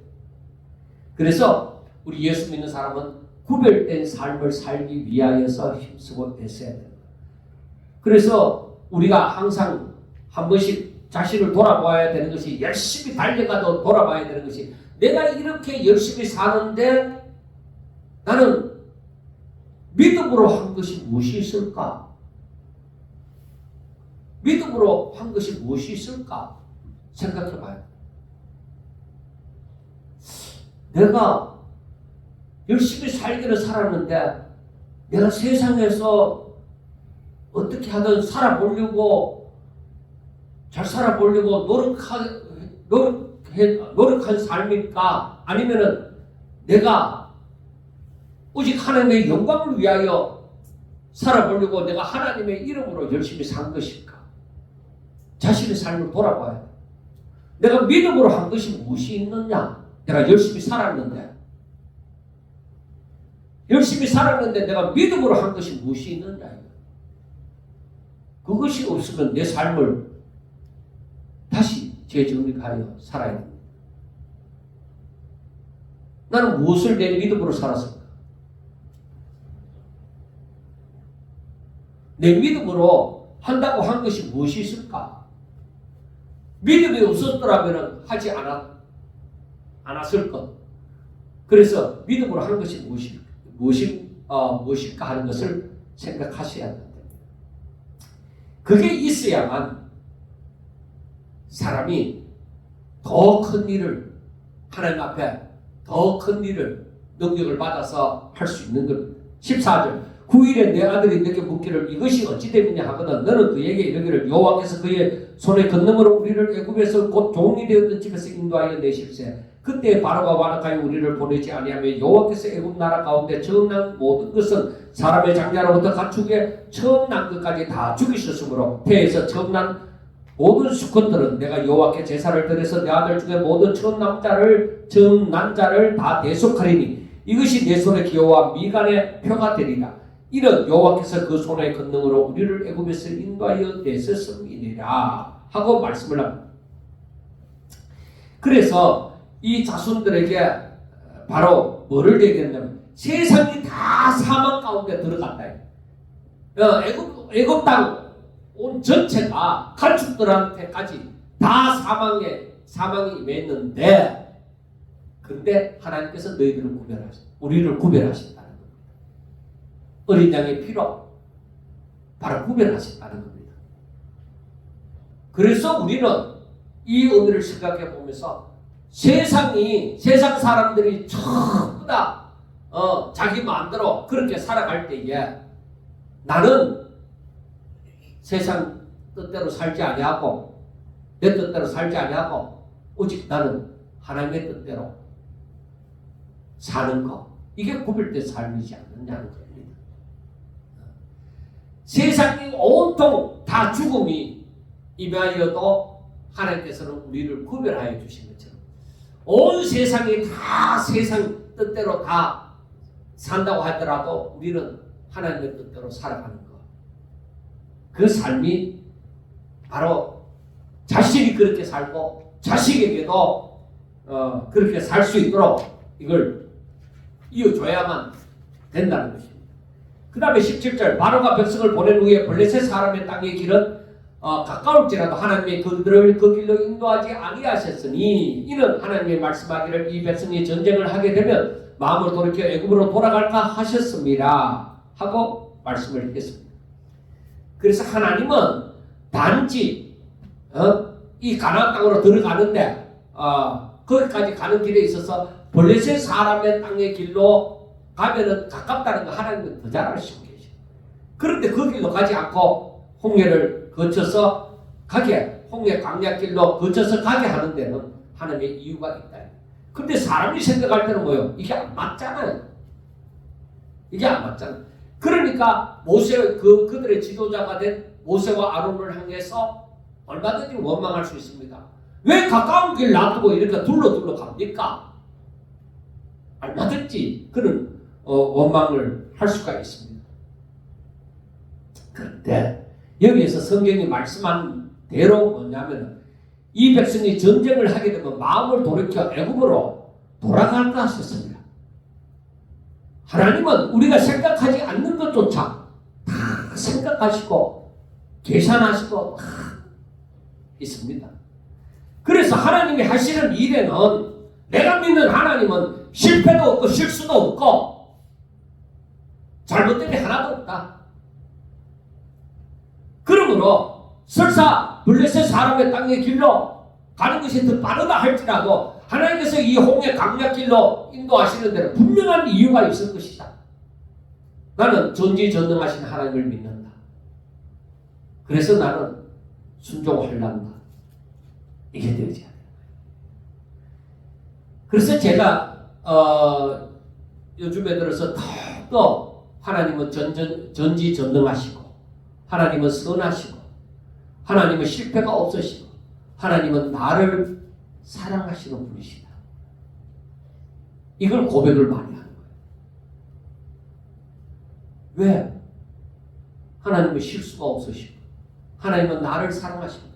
[SPEAKER 1] 그래서 우리 예수 믿는 사람은 구별된 삶을 살기 위하여서 힘쓰고 애써야 돼요. 그래서 우리가 항상 한 번씩 자신을 돌아봐야 되는 것이, 열심히 달려가도 돌아봐야 되는 것이, 내가 이렇게 열심히 사는데 나는 믿음으로 한 것이 무엇이 있을까? 믿음으로 한 것이 무엇이 있을까? 생각해 봐요. 내가 열심히 살기를 살았는데 내가 세상에서 어떻게 하든 살아보려고, 잘 살아보려고 노력한 삶일까? 아니면은 내가 오직 하나님의 영광을 위하여 살아보려고 내가 하나님의 이름으로 열심히 산 것일까? 자신의 삶을 돌아봐야 돼. 내가 믿음으로 한 것이 무엇이 있느냐? 내가 열심히 살았는데 내가 믿음으로 한 것이 무엇이 있느냐? 그것이 없으면 내 삶을 다시 재정립하여 살아야 됩니다. 나는 무엇을 내 믿음으로 살았을까? 내 믿음으로 한다고 한 것이 무엇이 있을까? 믿음이 없었더라면 하지 않았을 것. 그래서 믿음으로 하는 것이 무엇일까 하는 것을 생각하셔야 합니다. 그게 있어야만 사람이 더 큰 일을, 하나님 앞에 더 큰 일을, 능력을 받아서 할 수 있는 겁니다. 14절, 9일에 내 아들이 내게 묻기를 이것이 어찌 됨이냐 하거든 너는 그에게 이르기를 여호와께서 그의 손에 건너므로 우리를 애굽에서 곧 종이 되었던 집에서 인도하여 내실세. 그때 바로가 완악하여 우리를 보내지 아니하며 여호와께서 애굽 나라 가운데 처음 난 모든 것은 사람의 장자로부터 가축의 처음 난 것까지 다 죽이셨으므로 태에서 처음 난 모든 수컷들은 내가 여호와께 제사를 드려서 내 아들 중에 모든 처음 난 자를 다 대속하리니 이것이 내 손의 기호와 미간의 표가 되리라. 이는 여호와께서 그 손의 권능으로 우리를 애굽에서 인도하여 내셨음이니라 하고 말씀을 합니다. 그래서 이 자손들에게 바로 뭐를 얘기했냐면 세상이 다 사망 가운데 들어갔다. 애굽 땅 온 전체가 가축들한테까지 다 사망이 임했는데, 그런데 하나님께서 우리를 구별하신다는 겁니다. 어린 양의 피로 바로 구별하신다는 겁니다. 그래서 우리는 이 의미를 생각해 보면서 세상 사람들이 전부 다 자기 마음대로 그렇게 살아갈 때에 나는 세상 뜻대로 살지 아니하고 내 뜻대로 살지 아니하고 오직 나는 하나님의 뜻대로 사는 것, 이게 구별된 삶이지 않느냐는 겁니다. 세상이 온통 다 죽음이 임하여도 하나님께서는 우리를 구별하여 주신 것처럼 온 세상이 다 세상 뜻대로 다 산다고 하더라도 우리는 하나님의 뜻대로 살아가는 것, 그 삶이 바로 자신이 그렇게 살고 자식에게도 그렇게 살 수 있도록 이걸 이어줘야만 된다는 것입니다. 그 다음에 17절, 바로가 백성을 보낸 후에 블레셋 사람의 땅의 길은 가까울지라도 하나님이 그들을 그 길로 인도하지 아니하셨으니 이는 하나님이 말씀하기를 이 백성이 전쟁을 하게 되면 마음을 돌이켜 애굽으로 돌아갈까 하셨습니다 하고 말씀을 했습니다. 그래서 하나님은 단지 이 가나안 땅으로 들어가는데 거기까지 가는 길에 있어서 블레셋 사람의 땅의 길로 가면은 가깝다는 거 하나님은 더 잘 아시고 계셔요. 그런데 그 길로 가지 않고 홍해를 거쳐서 홍해 광야길로 거쳐서 가게 하는 데는 하나님의 이유가 있다. 그런데 사람이 생각할 때는 뭐예요? 이게 안 맞잖아요. 그러니까 그들의 지도자가 된 모세와 아론을 향해서 얼마든지 원망할 수 있습니다. 왜 가까운 길 놔두고 이렇게 둘러 갑니까? 얼마든지 그런 원망을 할 수가 있습니다. 그런데 여기에서 성경이 말씀한 대로 뭐냐면 이 백성이 전쟁을 하게 되면 마음을 돌이켜 애굽으로 돌아갈까 하셨습니다. 하나님은 우리가 생각하지 않는 것조차 다 생각하시고 계산하시고 있습니다. 그래서 하나님이 하시는 일에는 내가 믿는 하나님은 실패도 없고 실수도 없고 잘못된 게 하나도 없다. 그러므로 설사 블레셋 사람의 땅의 길로 가는 것이 더 빠르다 할지라도 하나님께서 이 홍해 강약길로 인도하시는 데는 분명한 이유가 있을 것이다. 나는 전지전능하신 하나님을 믿는다. 그래서 나는 순종하려는다. 이게 되어져야 돼요. 그래서 제가 요즘에 들어서 더욱더 하나님은 전지전능하시고 하나님은 선하시고 하나님은 실패가 없으시고 하나님은 나를 사랑하시는 분이시다. 이걸 고백을 많이 하는 거예요. 왜? 하나님은 실수가 없으시고 하나님은 나를 사랑하시고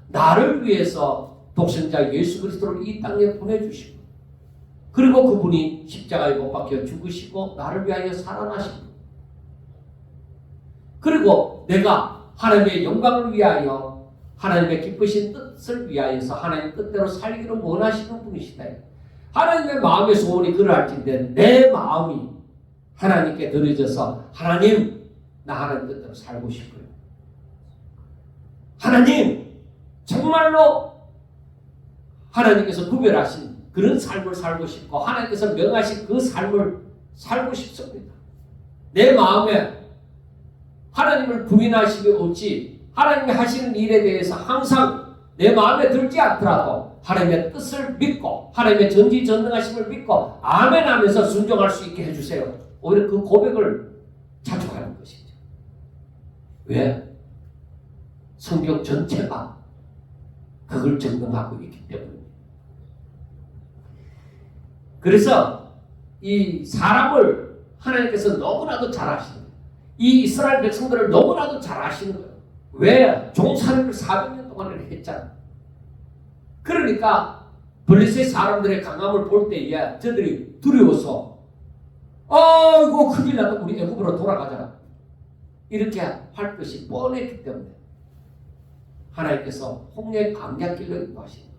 [SPEAKER 1] 나를 위해서 독생자 예수 그리스도를 이 땅에 보내주시고 그리고 그분이 십자가에 못 박혀 죽으시고 나를 위하여 살아나시고 그리고 내가 하나님의 영광을 위하여 하나님의 기쁘신 뜻을 위하여서 하나님 뜻대로 살기를 원하시는 분이시다. 하나님의 마음의 소원이 그러할진데 내 마음이 하나님께 드려져서 하나님 나 하나님 뜻대로 살고 싶어요. 하나님 정말로 하나님께서 구별하신 그런 삶을 살고 싶고 하나님께서 명하신 그 삶을 살고 싶습니다. 내 마음에 하나님을 부인하시기 없이 하나님이 하시는 일에 대해서 항상 내 마음에 들지 않더라도 하나님의 뜻을 믿고 하나님의 전지전능하심을 믿고 아멘 하면서 순종할 수 있게 해주세요. 오히려 그 고백을 자주 하는 것이죠. 왜? 성경 전체가 그걸 증명하고 있기 때문입니다. 그래서 이 사람을 하나님께서 너무나도 잘 아시는 거예요. 이 이스라엘 백성들을 너무나도 잘 아시는 거예요. 왜? 종살이를 400년 동안을 했잖아. 그러니까 블레셋 사람들의 강함을 볼 때에 저들이 두려워서 아이고 큰일 나도 우리 애굽으로 돌아가자 이렇게 할 것이 뻔했기 때문에 하나님께서 홍해 강약길로 인도하시는 거예요.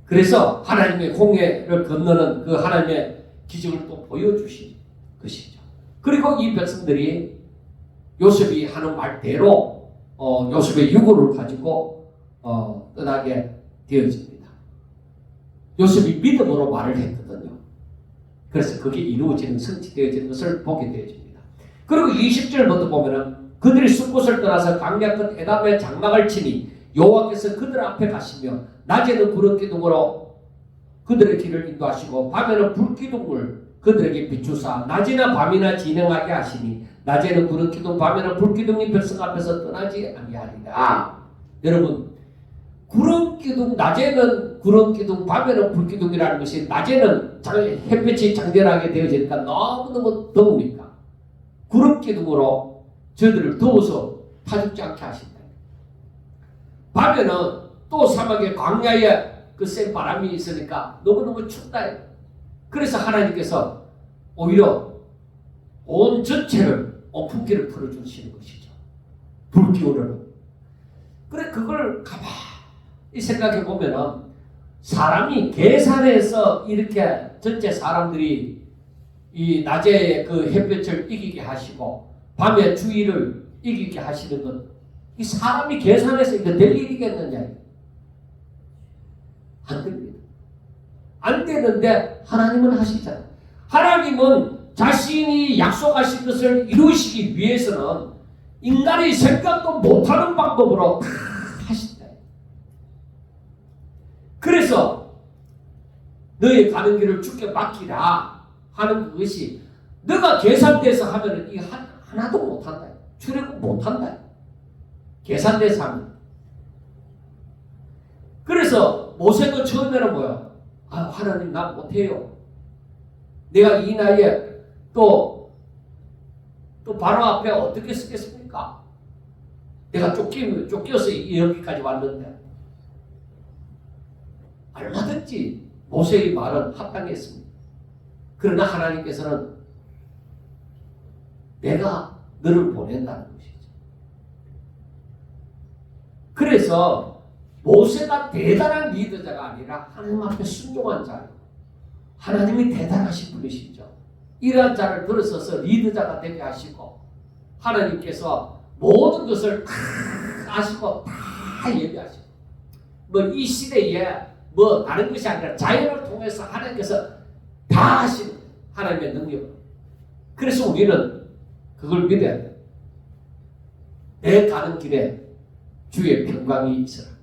[SPEAKER 1] 그래서 하나님의 홍해를 건너는 그 하나님의 기적을 또 보여주신 것이죠. 그리고 이 백성들이 요셉이 하는 말대로 요셉의 유고를 가지고 떠나게 되어집니다. 요셉이 믿음으로 말을 했거든요. 그래서 그게 이루어지는 성취되어지는 것을 보게 되어집니다. 그리고 20절부터 보면은 그들이 숲곳을 떠나서 강약 끝 에담의 장막을 치니 여호와께서 그들 앞에 가시며 낮에는 구름 기둥으로 그들의 길을 인도하시고 밤에는 불 기둥을 그들에게 비추사 낮이나 밤이나 진행하게 하시니 낮에는 구름 기둥 밤에는 불 기둥이 백성 앞에서 떠나지 아니하리라. 여러분 구름 기둥 낮에는 구름 기둥 밤에는 불 기둥이라는 것이 낮에는 햇빛이 장렬하게 되어지니까 너무너무 더우니까 구름 기둥으로 저들을 더워서 타죽지 않게 하신다. 밤에는 또 사막의 광야에 그 센 바람이 있으니까 너무너무 춥다. 그래서 하나님께서 오히려 온 전체를 온풍기를 풀어주시는 것이죠. 불기울어는. 그래 그걸 가만히 생각해 보면은 사람이 계산해서 이렇게 전체 사람들이 이 낮에 그 햇볕을 이기게 하시고 밤에 추위를 이기게 하시는 것 이 사람이 계산해서 이거 될 일이겠느냐? 안 됩니다. 안 되는데 하나님은 하시잖아요. 하나님은 자신이 약속하신 것을 이루시기 위해서는 인간이 생각도 못하는 방법으로 다 하신다. 그래서 너의 가는 길을 주께 맡기라 하는 그것이 너가 계산돼서 하면은 이거 하나도 못한다. 출애굽 못한다. 계산돼서 하면. 그래서 모세도 처음에는 뭐야? 아, 하나님 나 못해요. 내가 이 나이에 또 바로 앞에 어떻게 쓰겠습니까? 내가 쫓겨서 여기까지 왔는데. 얼마든지 모세의 말은 합당했습니다. 그러나 하나님께서는 내가 너를 보낸다는 것이죠. 그래서 모세가 대단한 리더자가 아니라 하나님 앞에 순종한 자예요. 하나님이 대단하신 분이시죠. 이러한 자를 들어서서 리더자가 되게 하시고 하나님께서 모든 것을 다 아시고 다 예비하시고 뭐 이 시대에 뭐 다른 것이 아니라 자연을 통해서 하나님께서 다 하시는 하나님의 능력. 그래서 우리는 그걸 믿어야 돼. 내 가는 길에 주의 평강이 있어라.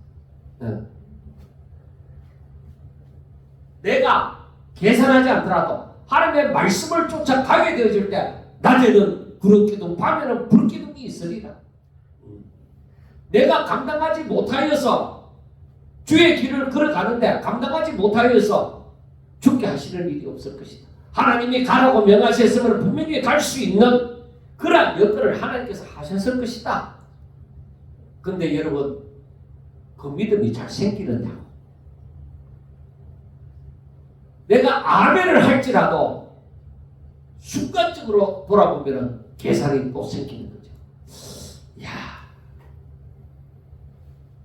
[SPEAKER 1] 내가 계산하지 않더라도 하나님의 말씀을 쫓아가게 되어질 때 낮에는 구름기둥 밤에는 불기둥이 있으리라. 내가 감당하지 못하여서 주의 길을 걸어가는데 감당하지 못하여서 죽게 하시는 일이 없을 것이다. 하나님이 가라고 명하셨으면 분명히 갈 수 있는 그런 여건을 하나님께서 하셨을 것이다. 근데 여러분 그 믿음이 잘 생기느냐고. 내가 아멘을 할지라도 순간적으로 돌아보면 계산이 또 생기는 거죠. 야,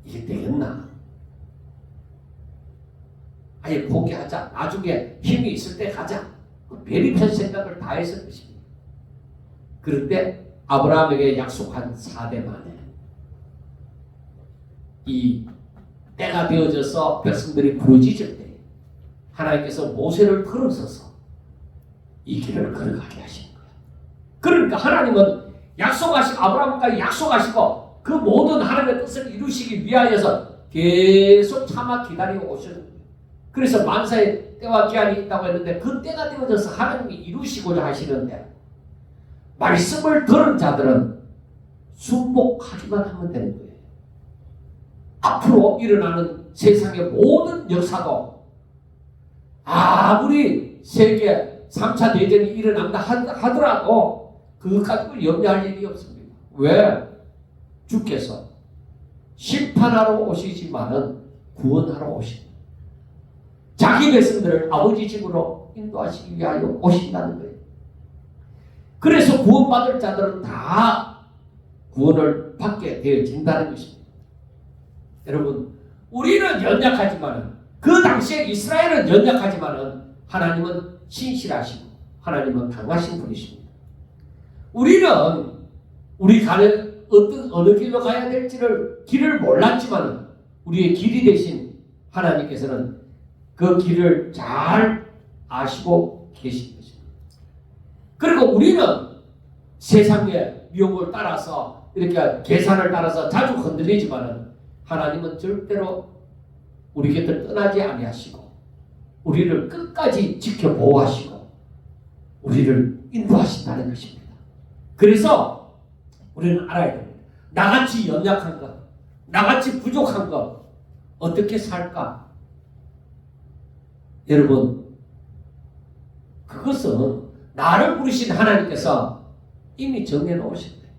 [SPEAKER 1] 이게 되겠나? 아예 포기하자. 나중에 힘이 있을 때 가자. 별의별 생각을 다 했을 것입니다. 그런데 아브라함에게 약속한 4대 만에 이 때가 되어져서 백성들이 부르짖을 때 하나님께서 모세를 들어서서 이 길을 걸어가게 하시는 거예요. 그러니까 하나님은 약속하시고 아브라함과 약속하시고 그 모든 하나님의 뜻을 이루시기 위하여서 계속 참아 기다리고 오시는 거예요. 그래서 만사의 때와 기한이 있다고 했는데 그 때가 되어져서 하나님이 이루시고자 하시는데 말씀을 들은 자들은 순복하기만 하면 되는 거예요. 앞으로 일어나는 세상의 모든 역사도 아무리 세계 3차 대전이 일어난다 하더라도 그것 가지고 염려할 일이 없습니다. 왜? 주께서 심판하러 오시지만은 구원하러 오십니다. 자기 백성들을 아버지 집으로 인도하시기 위하여 오신다는 거예요. 그래서 구원받을 자들은 다 구원을 받게 되어진다는 것입니다. 여러분, 우리는 연약하지만은 그 당시에 이스라엘은 연약하지만은 하나님은 신실하시고 하나님은 강하신 분이십니다. 우리는 우리 가는 어느 길로 가야 될지를 길을 몰랐지만은 우리의 길이 되신 하나님께서는 그 길을 잘 아시고 계신 것입니다. 그리고 우리는 세상의 미혹을 따라서 이렇게 계산을 따라서 자주 흔들리지만은 하나님은 절대로 우리 곁을 떠나지 아니하시고 우리를 끝까지 지켜 보호하시고 우리를 인도하신다는 것입니다. 그래서 우리는 알아야 됩니다. 나같이 연약한 것, 나같이 부족한 것 어떻게 살까? 여러분, 그것은 나를 부르신 하나님께서 이미 정해놓으신 거예요.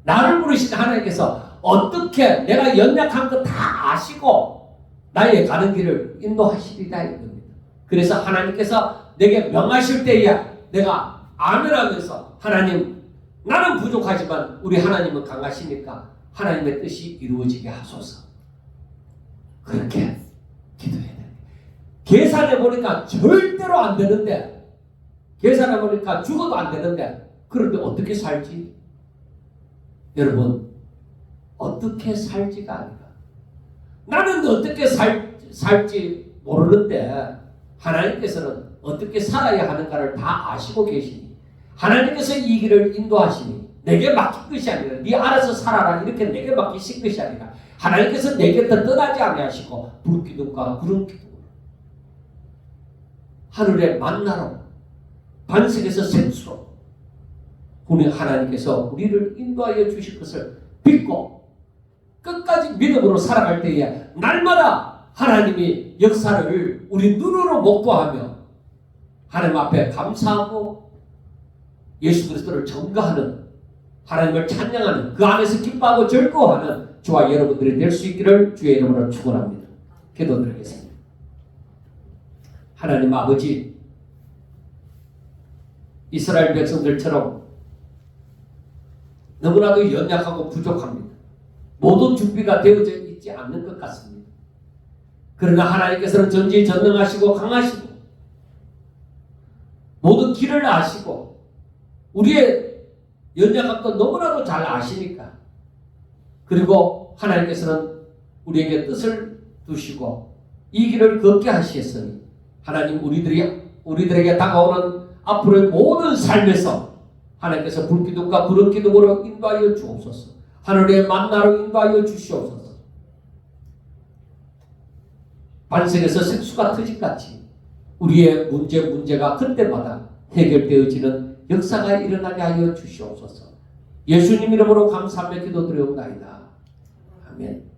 [SPEAKER 1] 나를 부르신 하나님께서 어떻게 내가 연약한 거 다 아시고 나의 가는 길을 인도하시리라 이겁니다. 그래서 하나님께서 내게 명하실 때에 내가 아멘하면서 하나님 나는 부족하지만 우리 하나님은 강하시니까 하나님의 뜻이 이루어지게 하소서. 그렇게 기도해야 됩니다. 계산해보니까 절대로 안 되는데 계산해보니까 죽어도 안 되는데 그런데 어떻게 살지? 여러분 어떻게 살지가 아니라 나는 어떻게 살지 모르는데 하나님께서는 어떻게 살아야 하는가를 다 아시고 계시니 하나님께서 이 길을 인도하시니 내게 맡긴 것이 아니라 네 알아서 살아라 이렇게 내게 맡기신 것이 아니라 하나님께서 내 곁을 떠나지 아니하시고 불기둥과 구름기둥으로 하늘의 만나로 반석에서 샘수로 우리 하나님께서 우리를 인도하여 주실 것을 믿고 끝까지 믿음으로 살아갈 때에 날마다 하나님이 역사를 우리 눈으로 목도하며 하나님 앞에 감사하고 예수 그리스도를 전가하는 하나님을 찬양하는 그 안에서 기뻐하고 즐거워하는 저와 여러분들이 될 수 있기를 주의 이름으로 축원합니다. 기도드리겠습니다. 하나님 아버지 이스라엘 백성들처럼 너무나도 연약하고 부족합니다. 모든 준비가 되어져 있지 않는 것 같습니다. 그러나 하나님께서는 전지전능하시고 강하시고 모든 길을 아시고 우리의 연약함도 너무나도 잘 아시니까, 그리고 하나님께서는 우리에게 뜻을 두시고 이 길을 걷게 하시었으니 하나님 우리들에게 다가오는 앞으로의 모든 삶에서 하나님께서 불기둥과 구름기둥으로 인도하여 주옵소서. 하늘의 만나로 인도하여 주시옵소서. 반석에서 색수가 터질같이 우리의 문제가 그때마다 해결되어지는 역사가 일어나게 하여 주시옵소서. 예수님 이름으로 감사하며 기도드리옵나이다. 아멘.